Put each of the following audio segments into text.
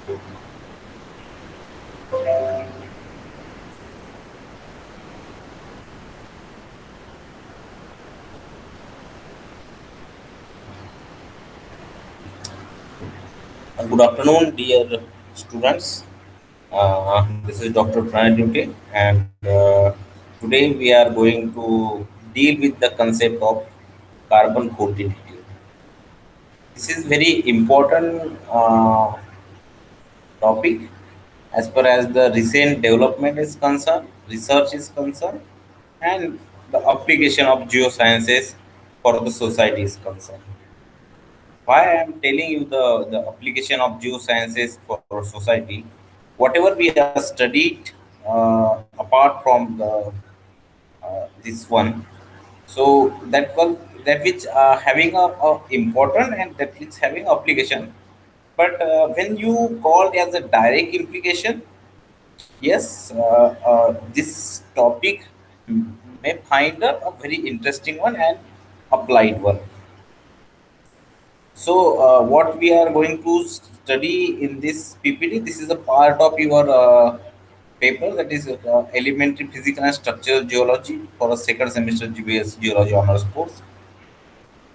Good afternoon, dear students. This is Dr. Pranay Duty, and today we are going to deal with the concept of carbon 14. This is very important topic as far as the recent development is concerned, research is concerned, and the application of geosciences for the society is concerned. Why I am telling you the application of geosciences for society, whatever we have studied apart from this one, so that which having a important and that which having application. But when you call as a direct implication, yes, this topic may find a very interesting one and applied one. So, what we are going to study in this PPT, this is a part of your paper, that is elementary physical and structural geology for a second semester GBS geology honors course,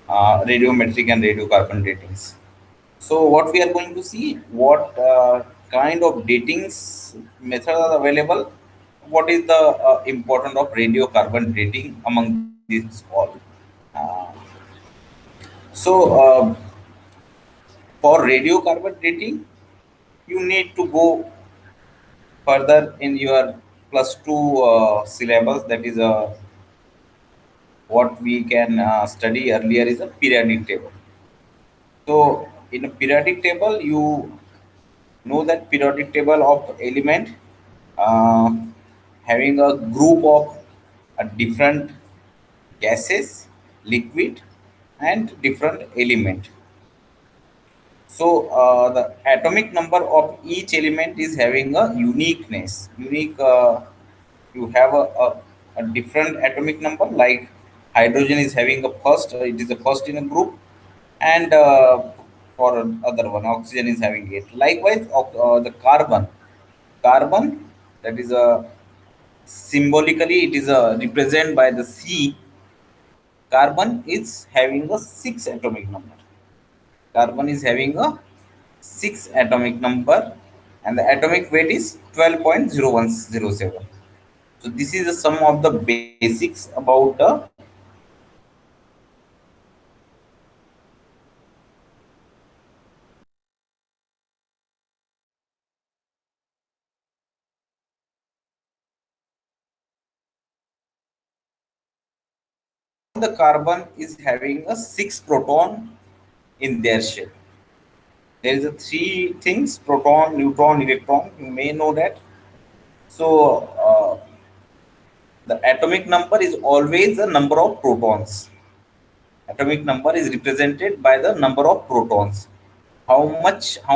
radiometric and radiocarbon datings. So, what we are going to see, what kind of datings methods are available, what is the importance of radiocarbon dating among these all. Uh, so, for radiocarbon dating, you need to go further in your plus two syllabus. That is what we can study earlier is a periodic table. So in a periodic table, you know that periodic table of element uh, having a group of different gases, liquid, and different element. So the atomic number of each element is having a uniqueness. Unique, you have a different atomic number. Like hydrogen is having a first, it is the first in a group, and for other one, oxygen is having it. Likewise, the carbon that is a symbolically it is a represented by the C. Carbon is having a six atomic number. Carbon is having a 6 atomic number, and the atomic weight is 12.0107. So this is the sum of the basics about the carbon is having a 6 proton in their shell. There is a three things: proton, neutron, electron. You may know that. So the atomic number is always the number of protons. Atomic number is represented by the number of protons. How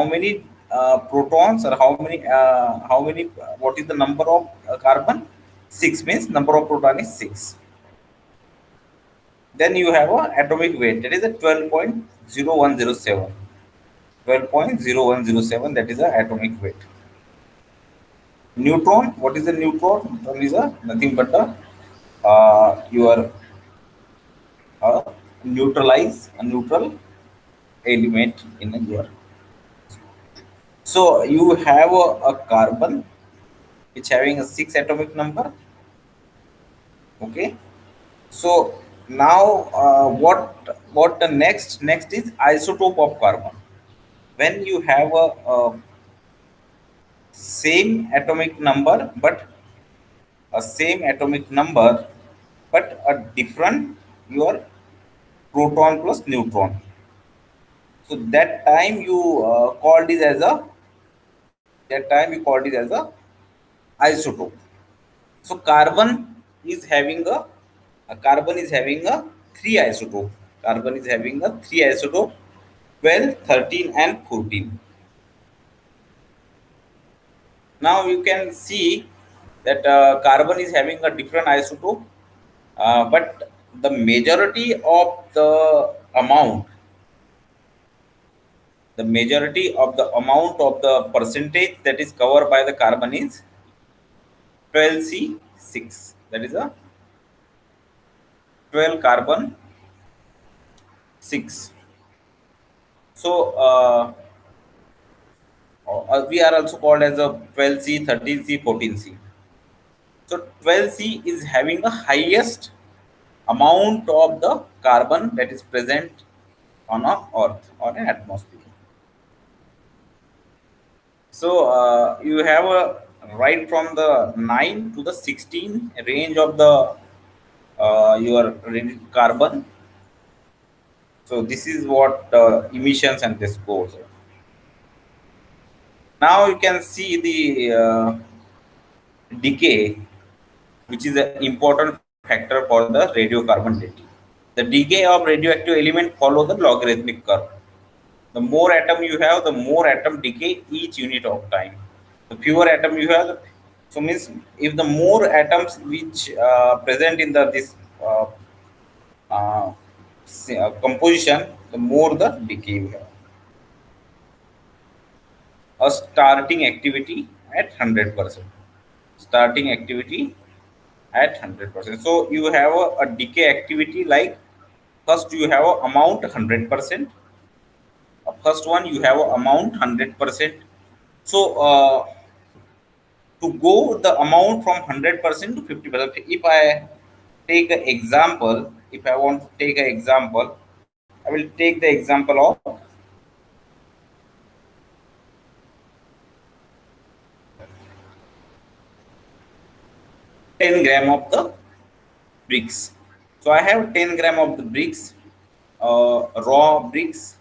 many protons, or how many what is the number of carbon? 6 means number of proton is 6. Then you have a atomic weight, that is a 12.0107. 12.0107, that is a atomic weight. Neutron, what is the neutron? Neutron is a nothing but a your uh, a neutral element in your. So you have a carbon which having a 6 atomic number. Okay. So now what the next is isotope of carbon. When you have a same atomic number, but a same atomic number, but a different your proton plus neutron. So that time you call this as a isotope. So carbon is having a three isotope. Carbon is having a three isotope: 12, 13, and 14. Now you can see that carbon is having a different isotope, but the majority of the amount the majority of the amount of the percentage that is covered by the carbon is 12C6. That is a 12 carbon 6. So we are also called as a 12C, 13C, 14C. So 12C is having the highest amount of the carbon that is present on a earth or an atmosphere. So you have a right from the 9 to the 16 range of the your carbon. So this is what emissions and this goes. Now you can see the decay, which is an important factor for the radiocarbon dating. The decay of radioactive element follow the logarithmic curve. The more atom you have, the more atom decay each unit of time. The fewer atom you have, so means if the more atoms which present in the this uh, uh, composition, the more the decay you have. A starting activity at 100%. Starting activity at 100%. So you have a decay activity like first you have a amount 100%. First one you have a amount 100%. So to go the amount from 100% to 50%. If I take an example, if I want to take an example, I will take the example of 10 gram of the bricks. So I have 10 gram of the bricks, raw bricks,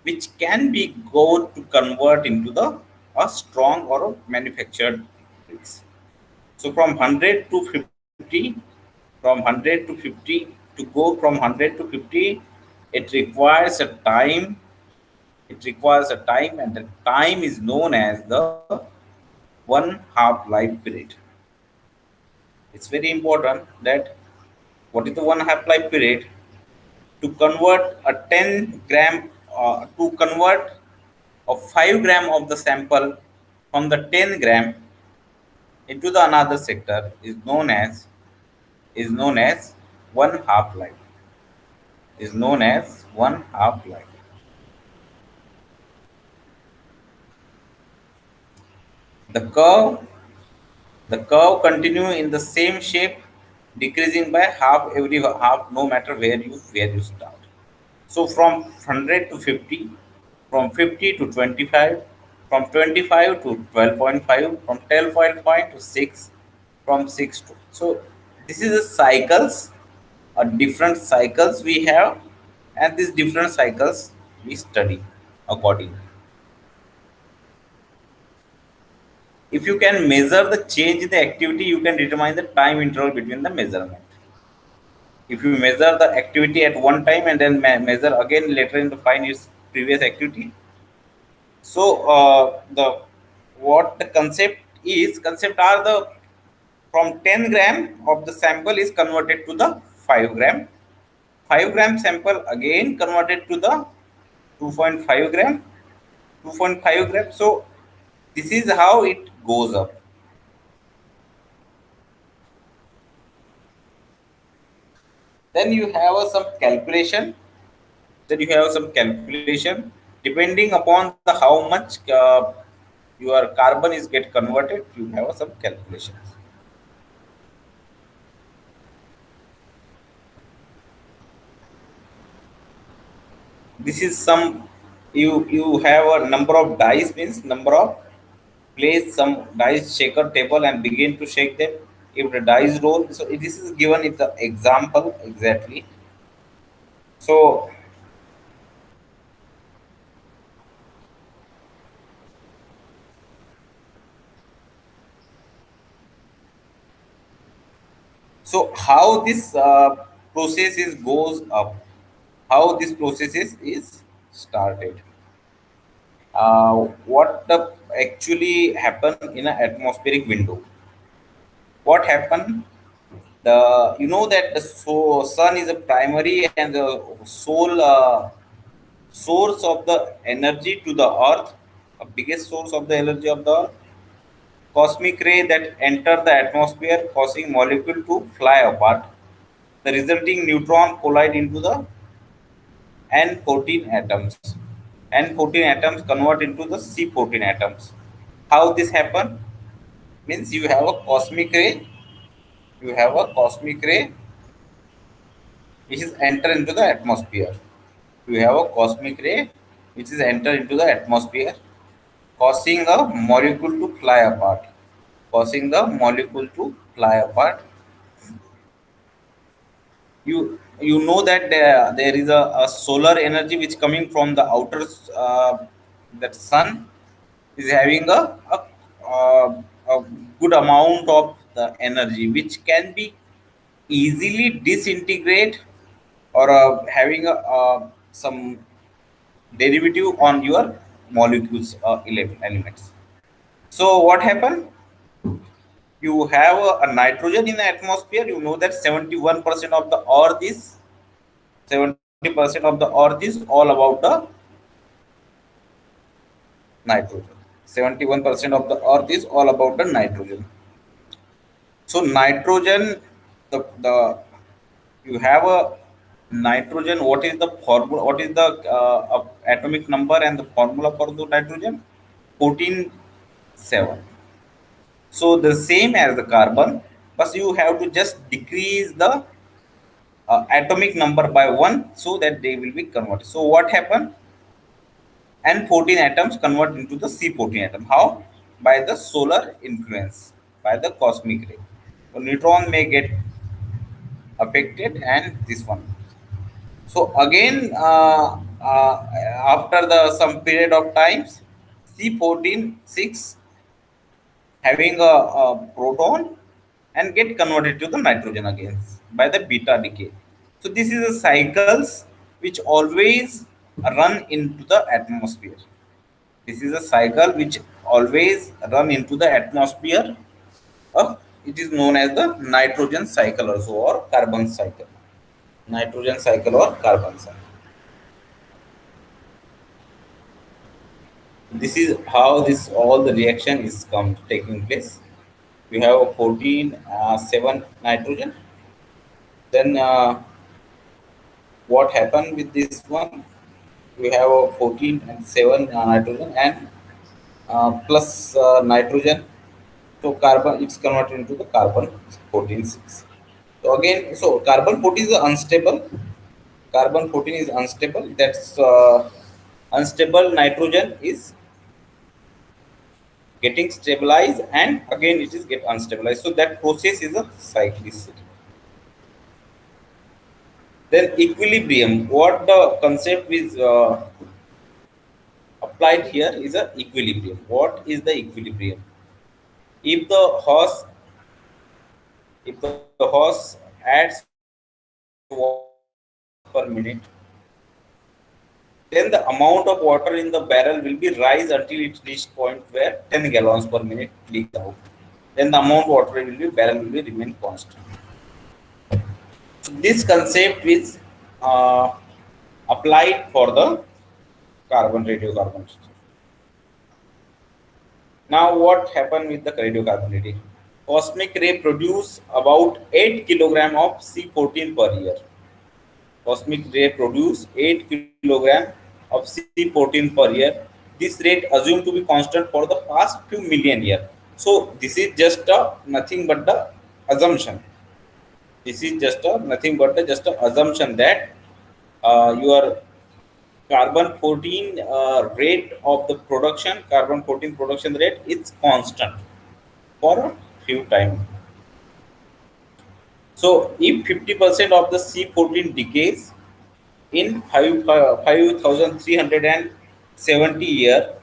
which can be go to convert into the a strong or a manufactured bricks. So from 100 to 50, from 100 to 50, to go from 100 to 50, it requires a time. It requires a time, and the time is known as the one half life period. It's very important that what is the one half life period to convert a 10 gram to convert a 5 gram of the sample from the 10 gram into the another sector is known as one half life is known as one half life. The curve the curve continue in the same shape, decreasing by half every half, no matter where you start. So from 100 to 50, from 50 to 25, from 25 to 12.5, from 12.5 to 6, from 6 to. So this is the cycles, different cycles we have, and these different cycles we study accordingly. If you can measure the change in the activity, you can determine the time interval between the measurement. If you measure the activity at one time and then measure again later in the find its previous activity, so the what the concept are the from 10 gram of the sample is converted to the 5 gram, 5 gram sample again converted to the 2.5 gram, 2.5 gram. So this is how it goes up. Then you have some calculation. Then you have some calculation depending upon the how much your carbon is get converted. You have some calculations. This is some you have a number of dice means number of place some dice shaker table and begin to shake them. If the dice roll, so this is given in the example exactly. So so how this process is goes up, how this process is started, what the actually happen in an atmospheric window. What happened, the that the sun is a primary and the sole source of the energy to the earth, a biggest source of the energy of the earth, cosmic ray that enter the atmosphere causing molecule to fly apart. The resulting neutron collide into the N14 atoms. N14 atoms convert into the C14 atoms. How this happen? Means you have a cosmic ray, you have a cosmic ray which is enter into the atmosphere. You have a cosmic ray which is enter into the atmosphere, causing a molecule to fly apart. Causing the molecule to fly apart. You know that there is a solar energy which coming from the outer that sun is having a, a good amount of the energy which can be easily disintegrate or having some derivative on your molecules elements. So what happened? You have a nitrogen in the atmosphere. You know that 71% of the earth is 70% of the earth is all about the nitrogen. 71% of the earth is all about the nitrogen. So nitrogen, the you have a nitrogen. What is the formula? What is the atomic number and the formula for the nitrogen? 14.7. So the same as the carbon, but you have to just decrease the atomic number by one so that they will be converted. So what happened? N14 atoms convert into the C14 atom. How? By the solar influence, by the cosmic ray. So neutron may get affected, and this one. So again, after the some period of times, C14 6 having a proton and get converted to the nitrogen again by the beta decay. So this is a cycles which always run into the atmosphere. This is a cycle which always run into the atmosphere. It is known as the nitrogen cycle also or carbon cycle. Nitrogen cycle or carbon cycle. This is how this all the reaction is come taking place. We have a 14 7 nitrogen. Then what happened with this one? We have a 14 and 7 nitrogen and plus nitrogen. So carbon it's converted into the carbon 14 6. So again, so carbon 14 is unstable. Carbon 14 is unstable. That's unstable nitrogen is getting stabilized and again it is get unstabilized. So that process is a cyclicity. Then equilibrium. What the concept is applied here is a equilibrium. What is the equilibrium? If the horse if the horse adds per minute, then the amount of water in the barrel will be rise until it reach point where 10 gallons per minute leaks out. Then the amount of water will be barrel will be remain constant. So this concept is uh, applied for the carbon radiocarbon. Now what happened with the radiocarbonity? Cosmic ray produce about 8 kilogram of C14 per year. Cosmic ray produce 8 kilogram of C14 per year. This rate assumed to be constant for the past few million years. So this is just a nothing but the assumption. This is just a nothing but just a assumption that your carbon 14 rate of the production, carbon 14 production rate is constant for a few time. So if 50% of the C14 decays in 5,370 year,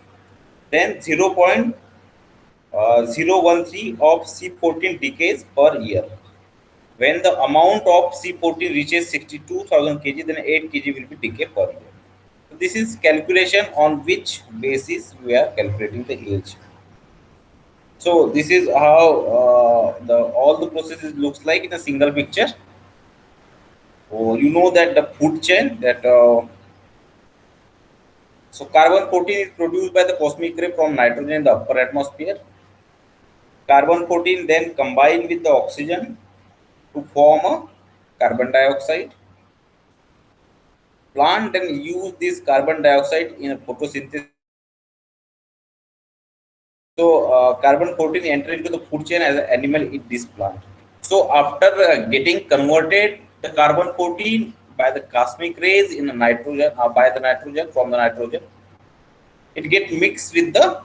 then 0.013 of C14 decays per year. When the amount of C14 reaches 62,000 kg, then 8 kg will be decay per year. So this is calculation on which basis we are calculating the age. So this is how the all the processes looks like in a single picture. Oh, you know that the food chain that So carbon 14 is produced by the cosmic ray from nitrogen in the upper atmosphere. Carbon 14 then combine with the oxygen to form a carbon dioxide. Plant then use this carbon dioxide in a photosynthesis. So carbon 14 enter into the food chain as an animal eat this plant. So after getting converted the carbon 14 by the cosmic rays in the nitrogen, by the nitrogen from the nitrogen, it get mixed with the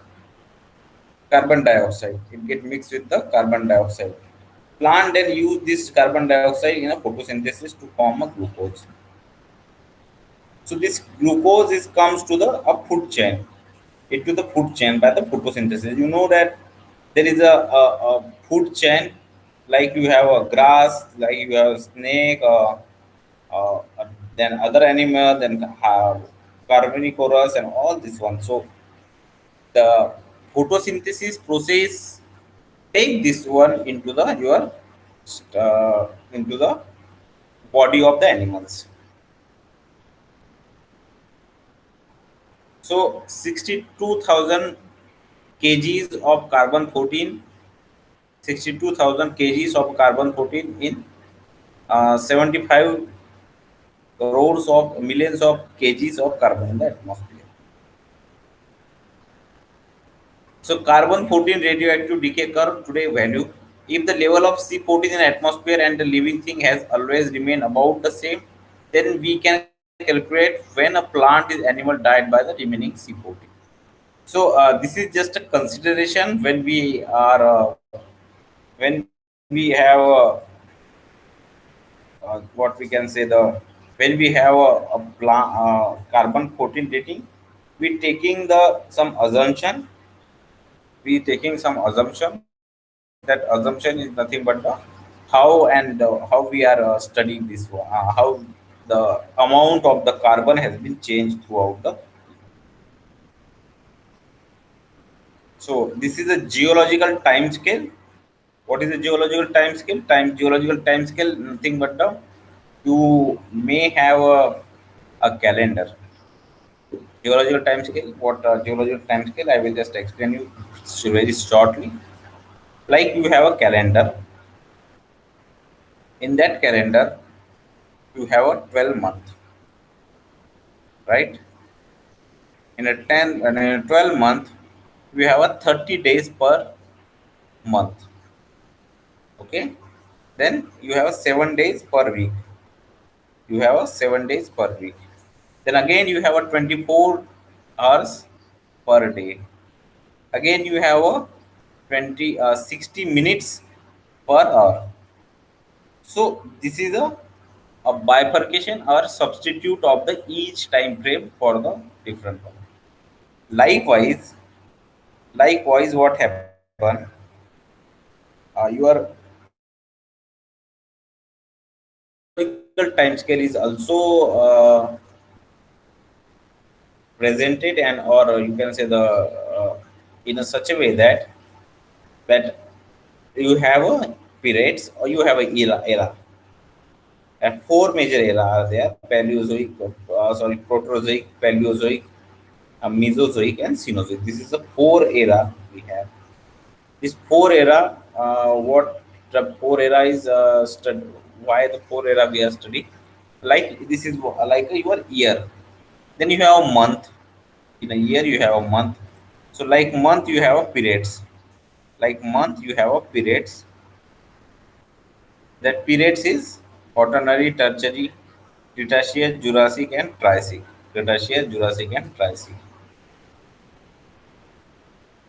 carbon dioxide. It get mixed with the carbon dioxide. Plant then use this carbon dioxide in a photosynthesis to form a glucose. So this glucose is comes to the food chain, into the food chain by the photosynthesis. You know that there is a food chain, like you have a grass, like you have a snake, uh, then other animal, then have carnivorous and all this one. So the photosynthesis process take this one into the your into the body of the animals. So 62,000 kgs of carbon 14, 62,000 kgs of carbon 14 in 75 crores of millions of kgs of carbon in the atmosphere. So carbon 14 radioactive decay curve today value. If the level of C14 in atmosphere and the living thing has always remained about the same, then we can calculate when a plant is animal died by the remaining C14. So this is just a consideration when we are when we have what we can say the when we have carbon 14 dating, we taking the some assumption, we taking some assumption. That assumption is nothing but the how and how we are studying this one, how the amount of the carbon has been changed throughout the. So this is a geological time scale. What is the geological time scale? Geological time scale nothing but the you may have a calendar. Geological time scale. What geological time scale? I will just explain you very shortly. Like you have a calendar. In that calendar, you have a 12 month, right? In a 10 and in a 12 month, we have a 30 days per month. Okay. Then you have a 7 days per week. You have a 7 days per week. Then again you have a 24 hours per day. Again you have a 60 minutes per hour. So this is a bifurcation or substitute of the each time frame for the different one. Likewise, likewise what happen? Your geological time scale is also presented and or you can say the in a such a way that you have a periods or you have a era. And four major era are there: Paleozoic, Proterozoic, Paleozoic, Mesozoic, and Cenozoic. This is the four era we have. This four era, what the four era is why the four era we are studying? Like this is like your year. Then you have a month. In a year you have a month. So like month you have a periods. Like month you have a periods. That periods is Quaternary, Tertiary, Cretaceous, Jurassic, and Triassic. Cretaceous, Jurassic, and Triassic.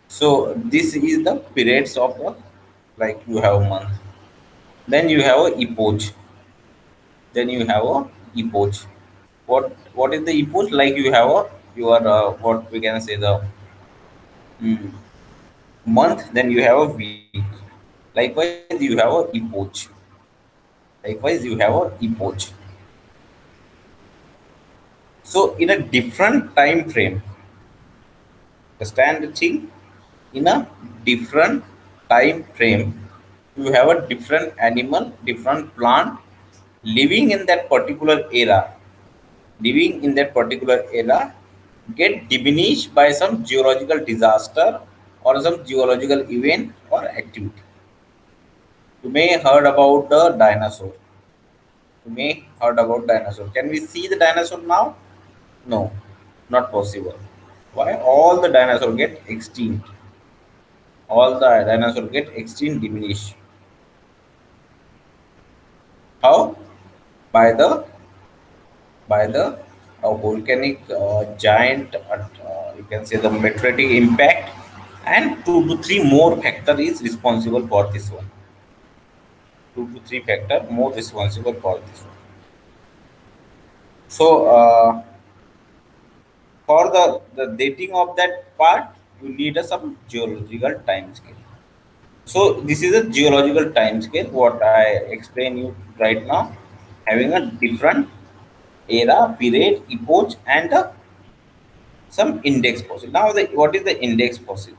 So this is the periods of the like you have a month. Then you have a epoch. Then you have a epoch. What is the epoch? Like you have a your what we can say the mm, month. Then you have a week. Likewise you have a epoch. Likewise you have a epoch. So in a different time frame, understand the thing, in a different time frame, you have a different animal, different plant living in that particular era, living in that particular era. get diminished by some geological disaster or some geological event or activity. You may heard about the dinosaur. You may heard about dinosaur. Can we see the dinosaur now? No, not possible. Why? All the dinosaur get extinct. All the dinosaur get extinct, diminished. How? By the volcanic giant, you can say the meteoritic impact, and 2 to 3 more factor is responsible for this one. 2 to 3 factor more responsible for this one. So for the dating of that part, you need some geological time scale. So this is a geological time scale. What I explain you right now, having a different era, period, epoch, and some index fossil. Now, what is the index fossil?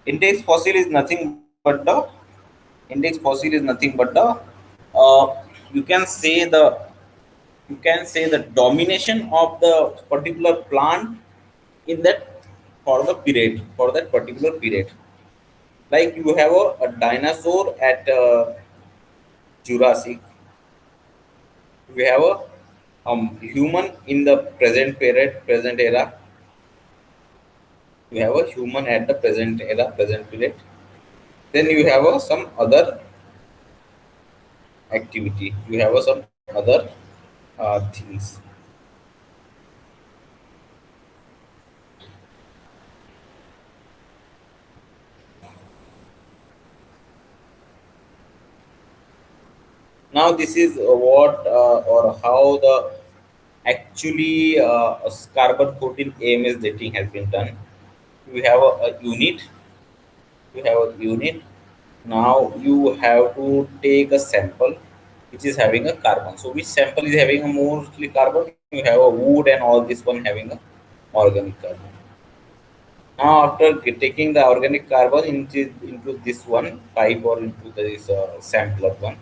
Index fossil is nothing but the you can say the domination of the particular plant in that for that particular period. Like you have a dinosaur at Jurassic, we have a human in the present era. You have a human at the present era, present period. Then you have some other activity. You have some other things. Now this is what or how the actually carbon 14 AMS dating has been done. You have a unit. You have a unit. Now you have to take a sample which is having a carbon. So which sample is having a mostly carbon? You have a wood and all this one having a organic carbon. Now after taking the organic carbon into this one pipe or into this sampler one,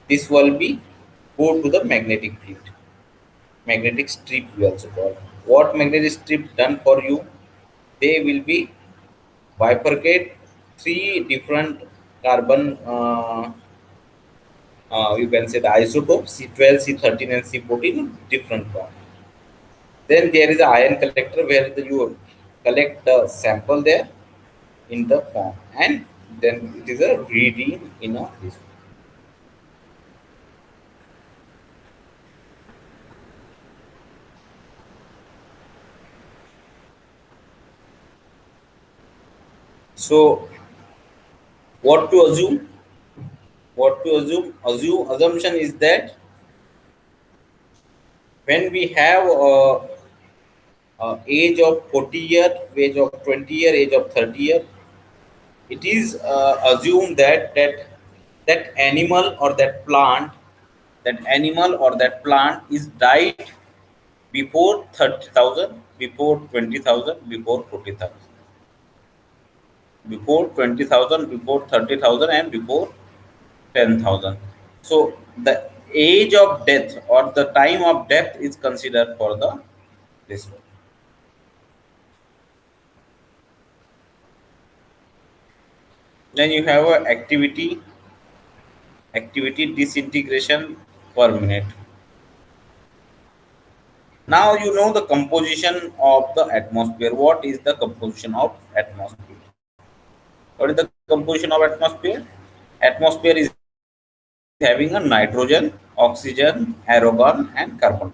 this will be go to the magnetic field. Magnetic strip we also call. What magnetic strip done for you? They will be bifurcate three different carbon you can say the isotope C12, C13 and C14 different form. Then there is a ion collector where you collect the sample there in the form and then it is a reading in a this. So what to assume? What to assumption is that when we have age of 40 year, age of 20 year, age of 30 year, it is assumed that animal or that plant is died before 30,000, before 20,000, before 40,000, before 20,000, before 30,000, and before 10,000. So the age of death or the time of death is considered for the this one. Then you have a activity disintegration per minute. Now you know the composition of the atmosphere. What is the composition of atmosphere? What is the composition of atmosphere? Atmosphere is having a nitrogen, oxygen, argon, and carbon.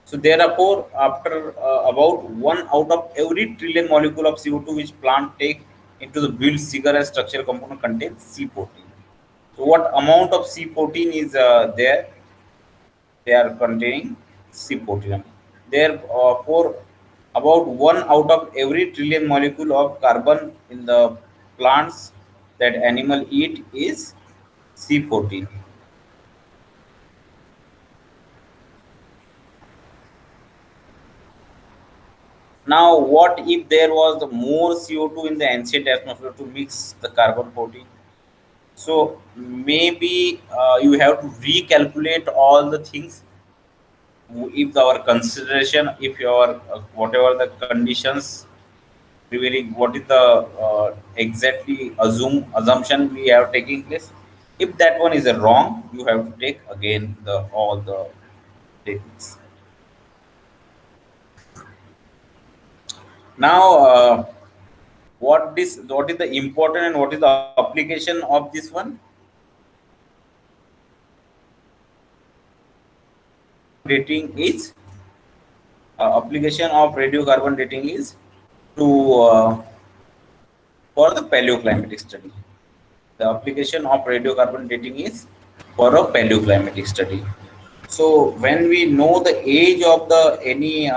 So therefore, after about 1 out of every trillion molecule of CO2 which plant take into the build sugar and structural component contains C14. So what amount of C14 is there? They are containing C14. Therefore, about 1 out of every trillion molecule of carbon in the plants that animal eat is C14. Now, what if there was more CO2 in the ancient atmosphere to mix the carbon 14? So maybe you have to recalculate all the things if our consideration, if your whatever the conditions revealing what is the exactly assumption we have taking place, if that one is a wrong, you have to take again the all the techniques. Now what is the important and what is the application of this one? Dating is application of radiocarbon dating is to for the paleoclimatic study. The application of radiocarbon dating is for a paleoclimatic study. So when we know the age of the any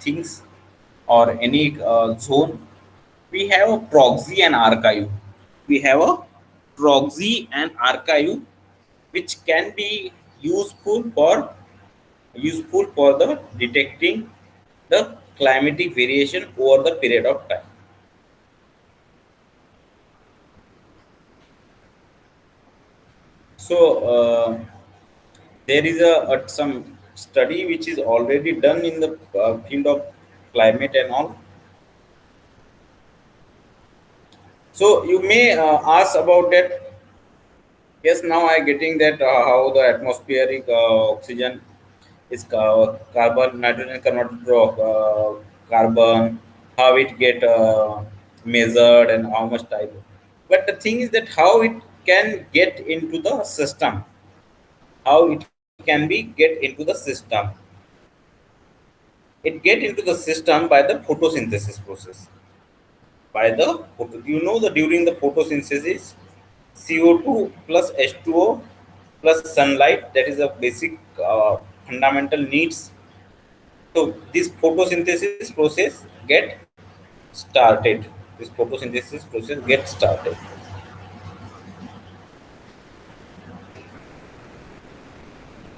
things or any zone, we have a proxy and archive. We have a proxy and archive which can be useful for the detecting the climatic variation over the period of time. So there is some study which is already done in the field of climate and all. So you may ask about that. Yes, now I getting that how the atmospheric oxygen is carbon nitrogen converted to carbon, how it get measured and how much type. But the thing is that how it can get into the system, how it can be get into the system. It get into the system by the photosynthesis process. By the you know the during the photosynthesis, CO2 plus H2O plus sunlight, that is a basic fundamental needs. So this photosynthesis process get started. This photosynthesis process get started.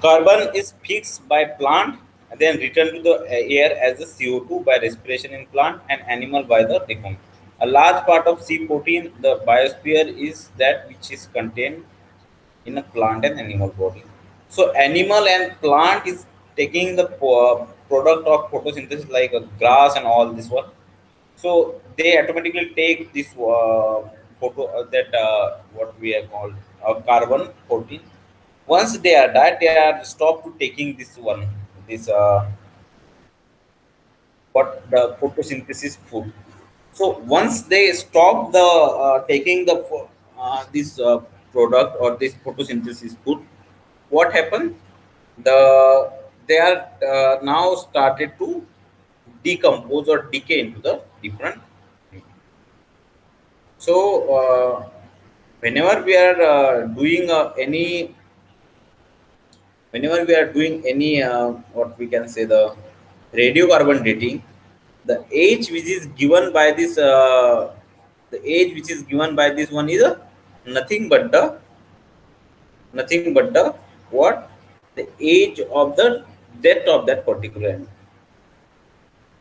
Carbon is fixed by plant and then returned to the air as the CO2 by respiration in plant and animal by the decomposition. A large part of C14, the biosphere, is that which is contained in a plant and animal body. So animal and plant is taking the product of photosynthesis like grass and all this one. So they automatically take this photo that what we are called carbon 14. Once they are died, they are stopped to taking this one, this what the photosynthesis food. So once they stop the taking the this product or this photosynthesis food, what happened? The they are now started to decompose or decay into the different. So whenever we are doing whenever we are doing any what we can say the radiocarbon dating, the age which is given by this the age which is given by this one is nothing but the nothing but the what, the age of the death of that particular animal.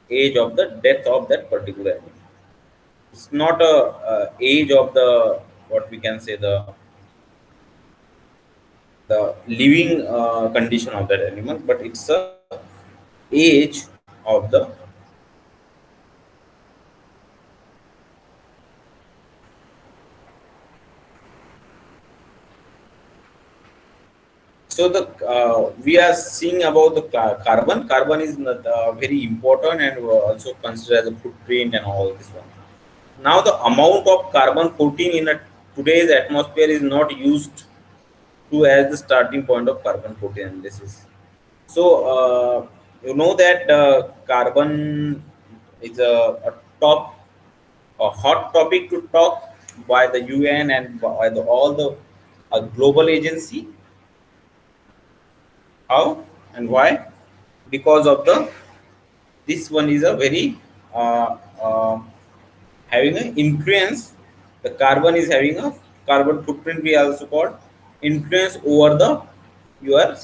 Age of the death of that particular animal. It's not a age of the what we can say the living condition of that animal, but it's a age of the. So the we are seeing about the carbon. Carbon is not, very important and also considered as a footprint and all this one. Now the amount of carbon 14 in today's atmosphere is not used to as the starting point of carbon 14 analysis. So you know that carbon is a top a hot topic to talk by the UN and by all the global agency. How and why? Because of the this one is a very uh, uh, having an influence. The carbon is having a carbon footprint. We also called influence over the your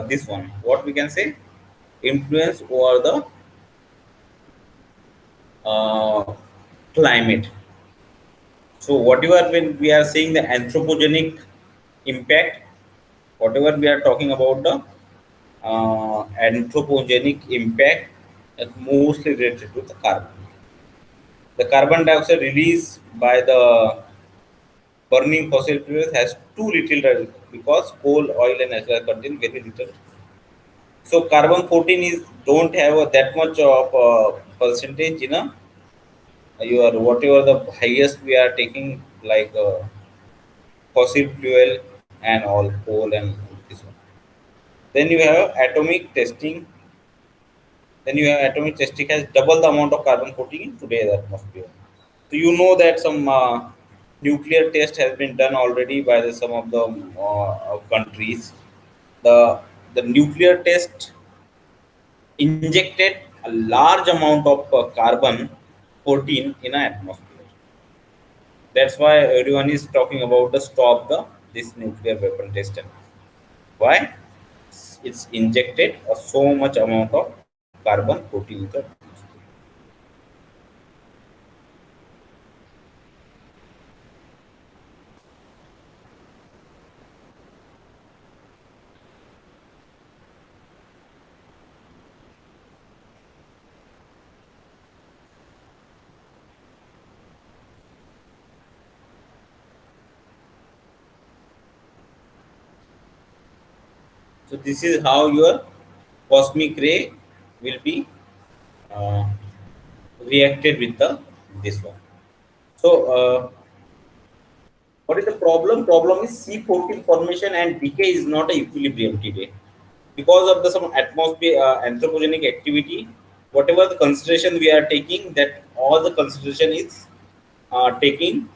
this one. What we can say, influence over the uh, climate. So whatever when we are saying the anthropogenic impact, whatever we are talking about the anthropogenic impact is mostly related to the carbon. The carbon dioxide released by the burning fossil fuels has too little because coal, oil, and natural contain very little. So carbon 14 is don't have that much of percentage in a your whatever the highest we are taking like fossil fuel and all coal and this one. Then you have atomic testing. Then you have atomic testing has double the amount of carbon 14 in today's atmosphere. So you know that some nuclear test has been done already by some of the countries. The the nuclear test injected a large amount of carbon 14 in an atmosphere. That's why everyone is talking about the stop the this nuclear weapon test. Why? It's injected so much amount of carbon 14 in the atmosphere. So this is how your cosmic ray will be uh, reacted with the this one. So what is the problem? Problem is C14 formation and decay is not a equilibrium today because of the some atmosphere anthropogenic activity. Whatever the consideration we are taking, that all the consideration is taking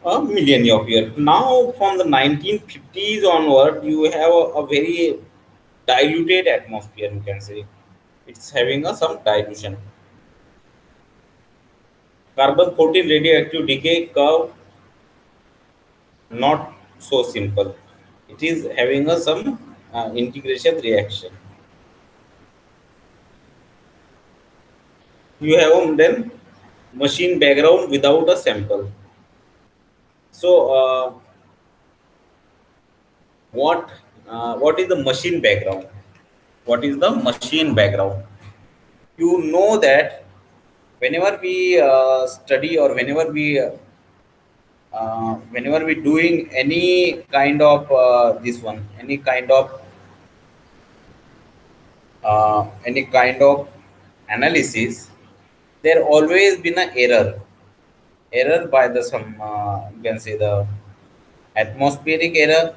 a million of years. Now, from the 1950s onward, you have a very diluted atmosphere. You can say it's having some dilution. Carbon 14 radioactive decay curve not so simple. It is having some integration reaction. You have then machine background without a sample. So, what is the machine background? What is the machine background? You know that whenever we study or whenever we doing any kind of any kind of analysis, there always been an error by the some you can say the atmospheric error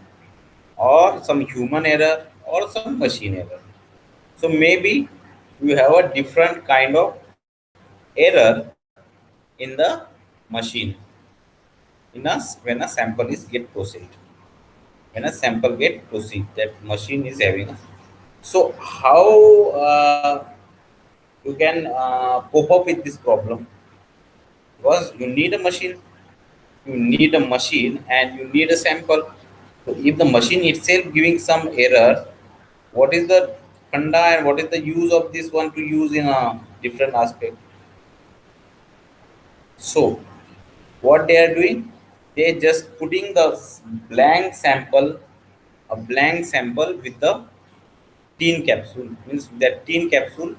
or some human error or some machine error. So maybe you have a different kind of error in the machine in us when a sample is get proceed. When a sample get proceed, that machine is having a, so how you can cope up with this problem, because you need a machine, and you need a sample. So if the machine itself giving some error, what is the funda and what is the use of this one to use in a different aspect? So what they are doing, they just putting the blank sample, a blank sample with the tin capsule, means that tin capsule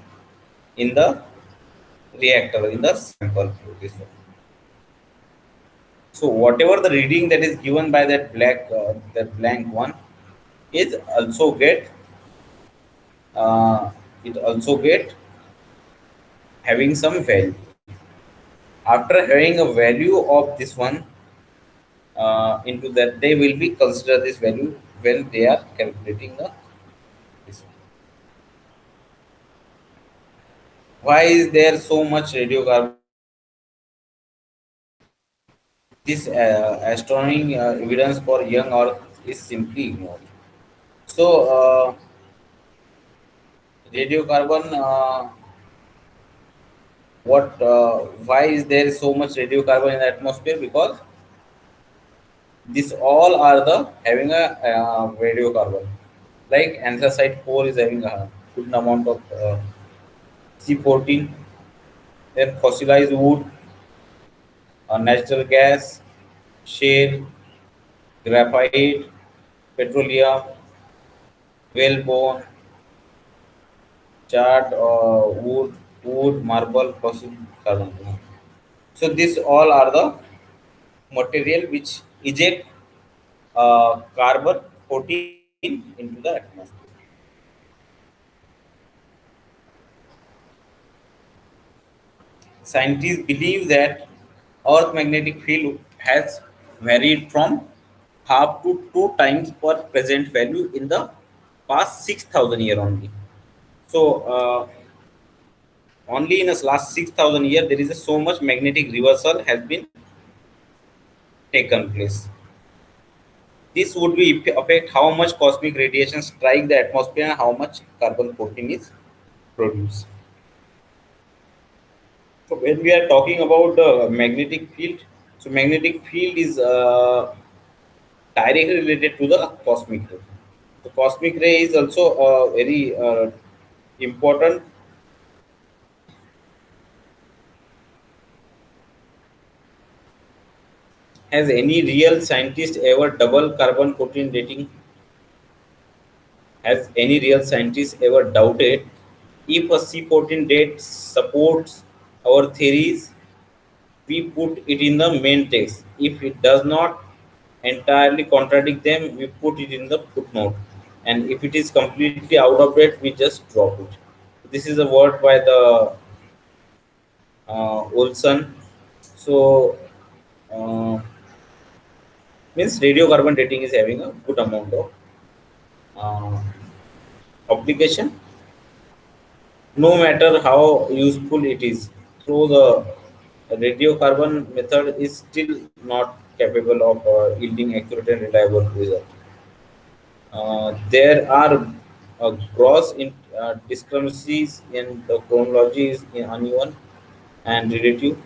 in the reactor in the sample. This one. So whatever the reading that is given by that blank one is also get it also get having some value. After having a value of this one into that, they will be consider this value when they are calculating the this one. Why is there so much radiocarbon? This astronomy evidence for young Earth is simply ignored. So radiocarbon, what? Why is there so much radiocarbon in the atmosphere? Because these all are the having a radiocarbon. Like anthracite coal is having a good amount of C14. Then fossilized wood, natural gas, shale, graphite, petroleum, whalebone, charred wood, marble, fossil carbon. So these all are the material which eject carbon 14 into the atmosphere. Scientists believe that Earth magnetic field has varied from half to two times per present value in the past 6,000 years only. So only in the last 6,000 years there is so much magnetic reversal has been taken place. This would be affect how much cosmic radiation strike the atmosphere and how much carbon 14 is produced. So when we are talking about the magnetic field, so magnetic field is directly related to the cosmic ray. The cosmic ray is also very important. Has any real scientist ever double carbon 14 dating? Has any real scientist ever doubted if a C14 date supports our theories? We put it in the main text. If it does not entirely contradict them, we put it in the footnote. And if it is completely out of date, we just drop it. This is a word by the Olson. So, uh, means radiocarbon dating is having a good amount of uh, application, no matter how useful it is. Through the radiocarbon method is still not capable of yielding accurate and reliable result. There are gross discrepancies in the chronologies in uneven and relative.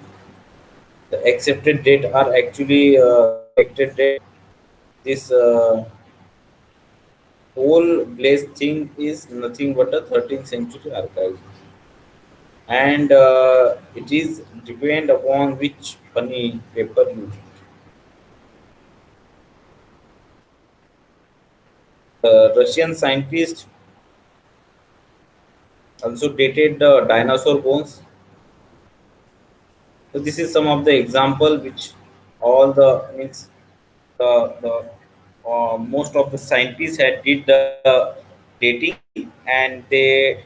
The accepted date are actually corrected date. This whole Blaze thing is nothing but a 13th century archive, and it is depend upon which funny paper you read. Russian scientists also dated the dinosaur bones. So this is some of the example which all the means the most of the scientists had did the dating, and they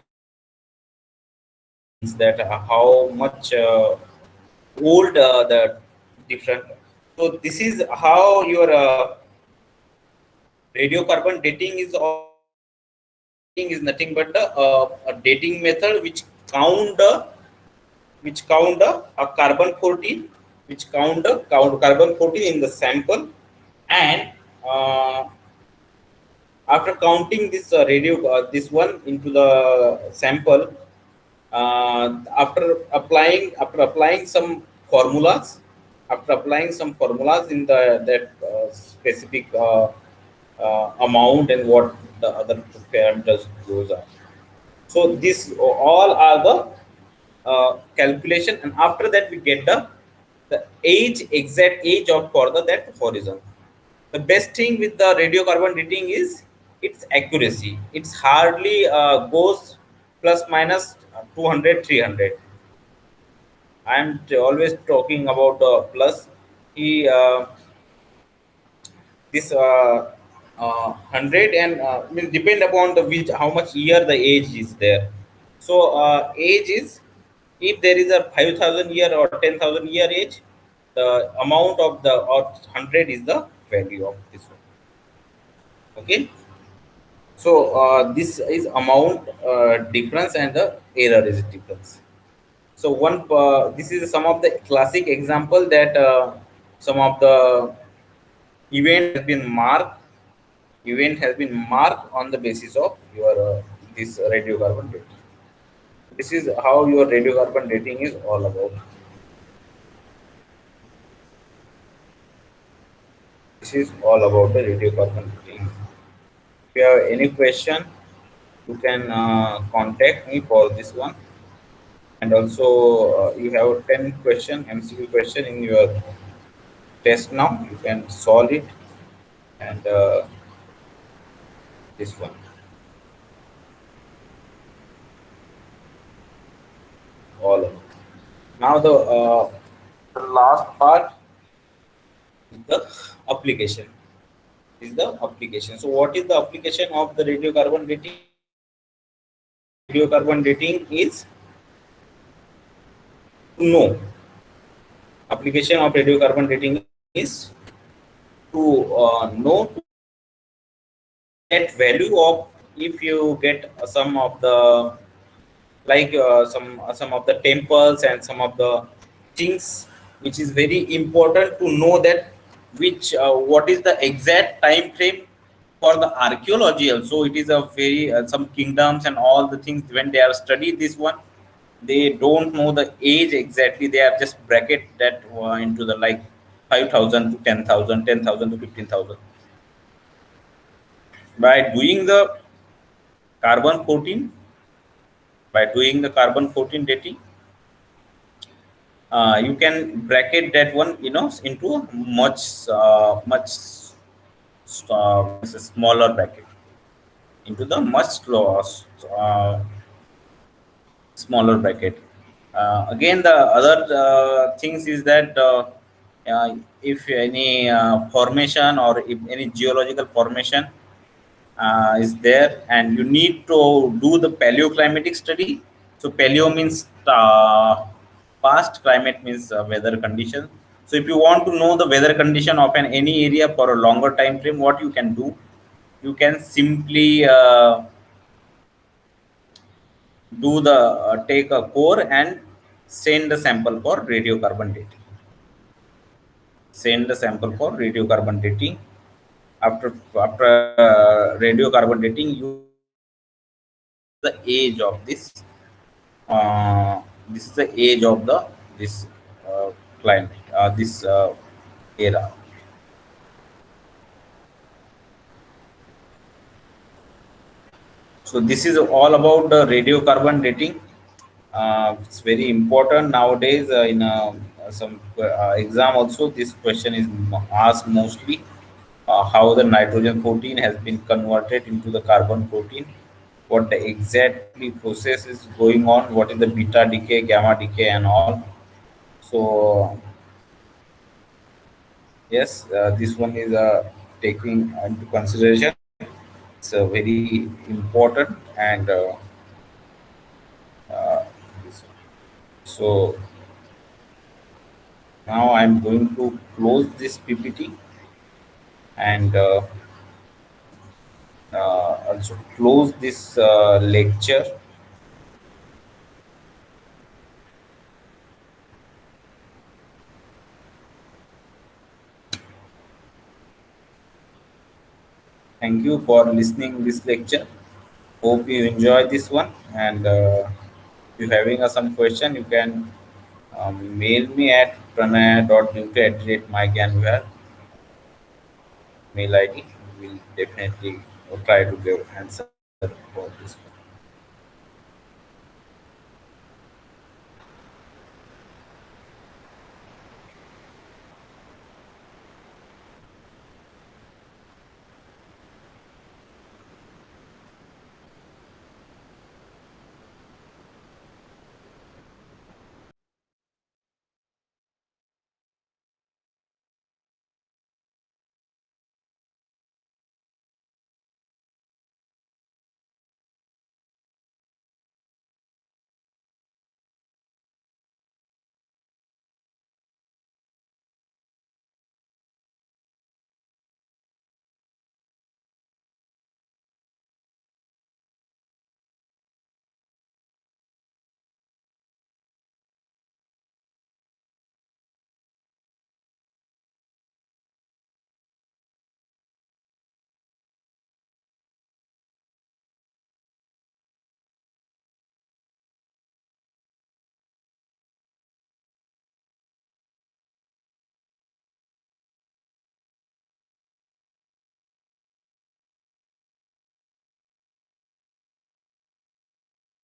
means that how much old the different. So this is how your radiocarbon dating is. Dating is nothing but a dating method which count a carbon 14, which count carbon 14 in the sample, and uh, after counting this this one into the sample, after applying some formulas, in the that specific amount and what the other parameters goes are. So this all are the calculation, and after that we get the exact age of for the that horizon. The best thing with the radiocarbon dating is its accuracy. It's hardly goes plus minus 200 300. I'm always talking about plus. He this 100 and will depend upon the which how much year the age is there. So age is, if there is a 5,000 year or 10,000 year age, the amount of the or 100 is the value of this one. Okay. So this is amount difference, and the error is difference. So one this is some of the classic example that some of the event has been marked on the basis of your this radiocarbon dating. This is how your radiocarbon dating is all about. This is all about the radiocarbon dating. If you have any question, you can contact me for this one. And also, you have 10 question MCQ question in your test now. You can solve it, and this one. All of it. Now the last part is the application. Is the application. So what is the application of the radiocarbon dating? Radiocarbon dating is to know. Application of radiocarbon dating is to know to get value of, if you get some of the, like some of the temples and some of the things which is very important to know that which what is the exact time frame for the archaeology also. It is a very some kingdoms and all the things, when they are studied this one, they don't know the age exactly, they are just bracket that into the like 5,000 to 10,000, 10,000 to 15,000. By doing the carbon 14, by doing the carbon 14 dating, you can bracket that one, into a much smaller bracket, into the uh, smaller bracket. Again, the other things is that if any formation, or if any geological formation is there, and you need to do the paleoclimatic study. So paleo means past, climate means weather condition. So if you want to know the weather condition of any area for a longer time frame, what you can do, you can simply do the take a core and send the sample for radiocarbon dating. Send the sample for radiocarbon dating. After radiocarbon dating, you the age of this is the age of the this climate, this era. So this is all about the radiocarbon dating. It's very important nowadays in some exam also. This question is asked mostly, how the nitrogen 14 has been converted into the carbon 14, what the exactly process is going on, what is the beta decay, gamma decay, and all. So yes, this one is taking into consideration. It's very important, and uh, so now I'm going to close this PPT, and also close this lecture. Thank you for listening this lecture. Hope you enjoy this one, and if you're having some question, you can mail me at pranaya.duty@mycanware mail ID. We'll definitely try to give answer for this.